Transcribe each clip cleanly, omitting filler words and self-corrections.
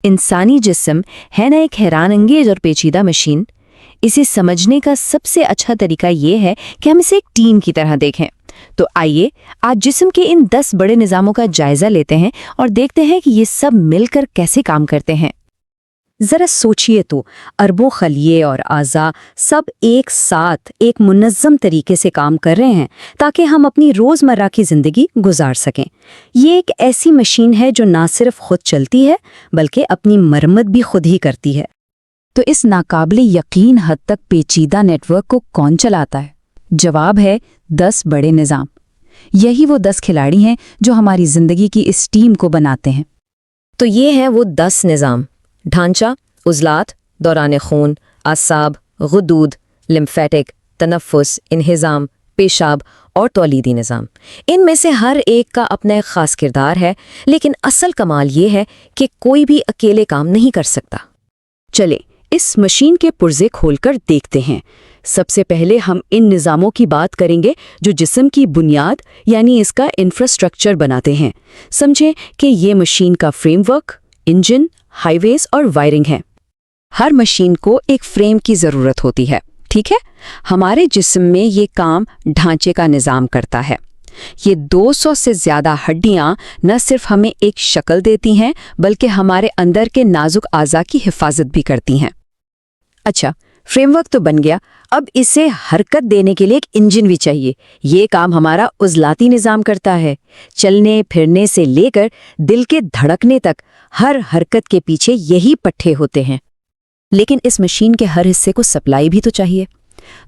इंसानी जिस्म है ना एक हैरान अंगेज और पेचीदा मशीन। इसे समझने का सबसे अच्छा तरीका ये है कि हम इसे एक टीम की तरह देखें। तो आइए आज जिस्म के इन 10 बड़े निज़ामों का जायजा लेते हैं और देखते हैं कि ये सब मिलकर कैसे काम करते हैं। जरा सोचिए तो, अरबों खलिए और आज़ा सब एक साथ एक मुनज़्ज़म तरीके से काम कर रहे हैं ताकि हम अपनी रोज़मर्रा की ज़िंदगी गुजार सकें। ये एक ऐसी मशीन है जो ना सिर्फ खुद चलती है बल्कि अपनी मरम्मत भी खुद ही करती है। तो इस नाकाबिले यकीन हद तक पेचीदा नेटवर्क को कौन चलाता है? जवाब है 10 बड़े निज़ाम। यही वो 10 खिलाड़ी हैं जो हमारी ज़िंदगी की इस टीम को बनाते हैं। तो ये हैं वो 10 निज़ाम: ढांचा, उज़लात, दौरान खून, आसाब, गुदूद, लिम्फेटिक, तनफ़ुस, इन्हिज़ाम, पेशाब और तौलीदी निज़ाम। इनमें से हर एक का अपना एक ख़ास किरदार है, लेकिन असल कमाल ये है कि कोई भी अकेले काम नहीं कर सकता। चले इस मशीन के पुर्जे खोलकर देखते हैं। सबसे पहले हम इन निज़ामों की बात करेंगे जो जिस्म की बुनियाद यानी इसका इंफ्रास्ट्रक्चर बनाते हैं। समझें कि ये मशीन का फ्रेमवर्क, इंजन, हाईवेज और वायरिंग है। हर मशीन को एक फ्रेम की ज़रूरत होती है, ठीक है? हमारे जिस्म में ये काम ढांचे का निज़ाम करता है। ये 200 से ज़्यादा हड्डियां न सिर्फ हमें एक शक्ल देती हैं बल्कि हमारे अंदर के नाजुक आज़ा की हिफाजत भी करती हैं। अच्छा, फ्रेमवर्क तो बन गया, अब इसे हरकत देने के लिए एक इंजन भी चाहिए। ये काम हमारा उज़लाती निज़ाम करता है। चलने फिरने से लेकर दिल के धड़कने तक हर हरकत के पीछे यही पट्टे होते हैं। लेकिन इस मशीन के हर हिस्से को सप्लाई भी तो चाहिए।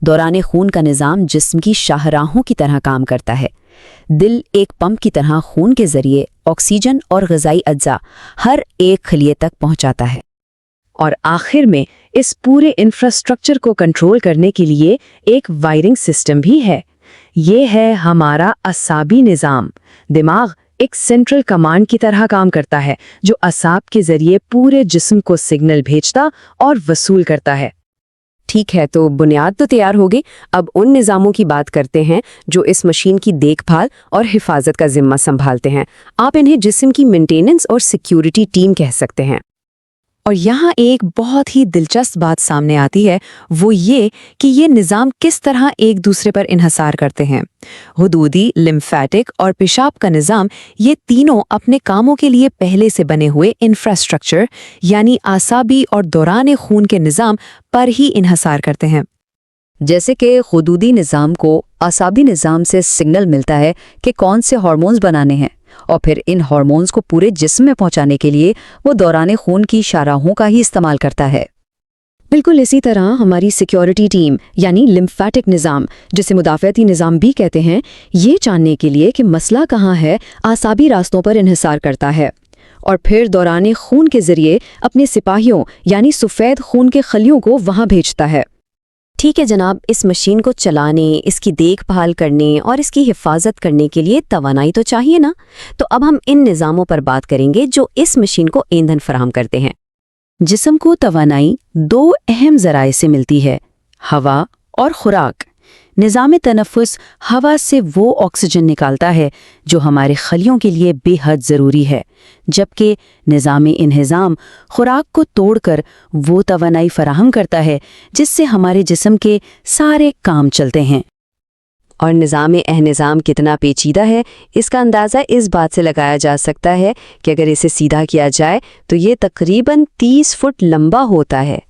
दौरान खून का निज़ाम जिस्म की शाहराहों की तरह काम करता है। दिल एक पंप की तरह खून के जरिए ऑक्सीजन और ग़िज़ाई अज्जा हर एक खलिए तक पहुंचाता है। और आखिर में इस पूरे इंफ्रास्ट्रक्चर को कंट्रोल करने के लिए एक वायरिंग सिस्टम भी है। ये है हमारा असाबी निज़ाम। दिमाग एक सेंट्रल कमांड की तरह काम करता है जो असाब के जरिए पूरे जिस्म को सिग्नल भेजता और वसूल करता है। ठीक है, तो बुनियाद तो तैयार हो गई। अब उन निज़ामों की बात करते हैं जो इस मशीन की देखभाल और हिफाजत का जिम्मा संभालते हैं। आप इन्हें जिस्म की मेंटेनेंस और सिक्योरिटी टीम कह सकते हैं। और यहाँ एक बहुत ही दिलचस्प बात सामने आती है, वो ये कि ये निज़ाम किस तरह एक दूसरे पर इन्हसार करते हैं। हुदूदी, लिम्फेटिक और पेशाब का निज़ाम, ये तीनों अपने कामों के लिए पहले से बने हुए इंफ्रास्ट्रक्चर यानी आसाबी और दौरान खून के निज़ाम पर ही इन्हसार करते हैं। जैसे कि हुदूदी निज़ाम को आसाबी निज़ाम से सिग्नल मिलता है कि कौन से हार्मोन्स बनाने हैं, और फिर इन हार्मोन्स को पूरे जिस्म में पहुंचाने के लिए वो दौरान खून की शाहराहों का ही इस्तेमाल करता है। बिल्कुल इसी तरह हमारी सिक्योरिटी टीम यानी लिम्फेटिक निज़ाम, जिसे मुदाफ़ती निज़ाम भी कहते हैं, ये जानने के लिए कि मसला कहाँ है आसाबी रास्तों पर इन्हिसार करता है और फिर दौरान खून के ज़रिए अपने सिपाहियों यानी सफ़ेद खून के खलियों को वहाँ भेजता है। ठीक है जनाब, इस मशीन को चलाने, इसकी देखभाल करने और इसकी हिफाजत करने के लिए तवानाई तो चाहिए ना। तो अब हम इन निज़ामों पर बात करेंगे जो इस मशीन को ईंधन फराहम करते हैं। जिस्म को तवानाई 2 अहम ज़राए से मिलती है, हवा और खुराक। निज़ाम तनफ़ुस हवा से वो ऑक्सीजन निकालता है जो हमारे खलियों के लिए बेहद ज़रूरी है, जबकि निज़ाम इन्हिज़ाम खुराक को तोड़कर वो तवानाई फराहम करता है जिससे हमारे जिस्म के सारे काम चलते हैं। और निज़ाम एहनिज़ाम कितना पेचीदा है, इसका अंदाज़ा इस बात से लगाया जा सकता है कि अगर इसे सीधा किया जाए तो ये तकरीबन 30 फुट लंबा होता है।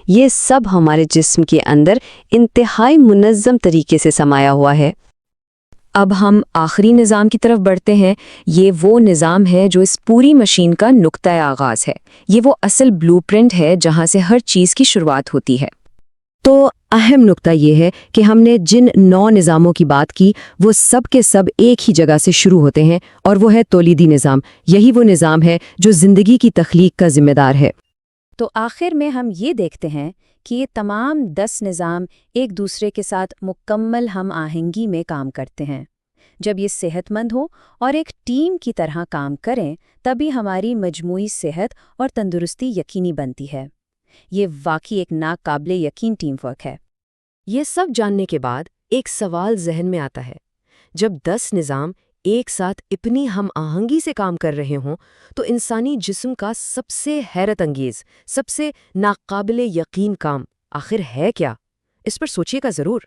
ये सब हमारे जिस्म के अंदर इंतहाई मुनज़्ज़म तरीके से समाया हुआ है। अब हम आखिरी निज़ाम की तरफ बढ़ते हैं। ये वो निज़ाम है जो इस पूरी मशीन का नुक्ता आगाज़ है। ये वो असल ब्लूप्रिंट है जहाँ से हर चीज़ की शुरुआत होती है। तो अहम नुक्ता ये है कि हमने जिन 9 निज़ामों की बात की वो सब के सब एक ही जगह से शुरू होते हैं और वो है तौलीदी निज़ाम। यही वो निज़ाम है जो ज़िंदगी की तख्लीक का ज़िम्मेदार है। तो आखिर में हम ये देखते हैं कि ये तमाम 10 निज़ाम एक दूसरे के साथ मुकम्मल हम आहंगी में काम करते हैं। जब ये सेहतमंद हो और एक टीम की तरह काम करें, तभी हमारी मजमूई सेहत और तंदुरुस्ती यकीनी बनती है। ये वाकई एक नाकाबिले यकीन टीम वर्क है। ये सब जानने के बाद एक सवाल जहन में आता है, जब 10 निज़ाम ایک ساتھ اتنی ہم آہنگی سے کام کر رہے ہوں تو انسانی جسم کا سب سے حیرت انگیز، سب سے ناقابل یقین کام آخر ہے کیا؟ اس پر سوچیے گا ضرور۔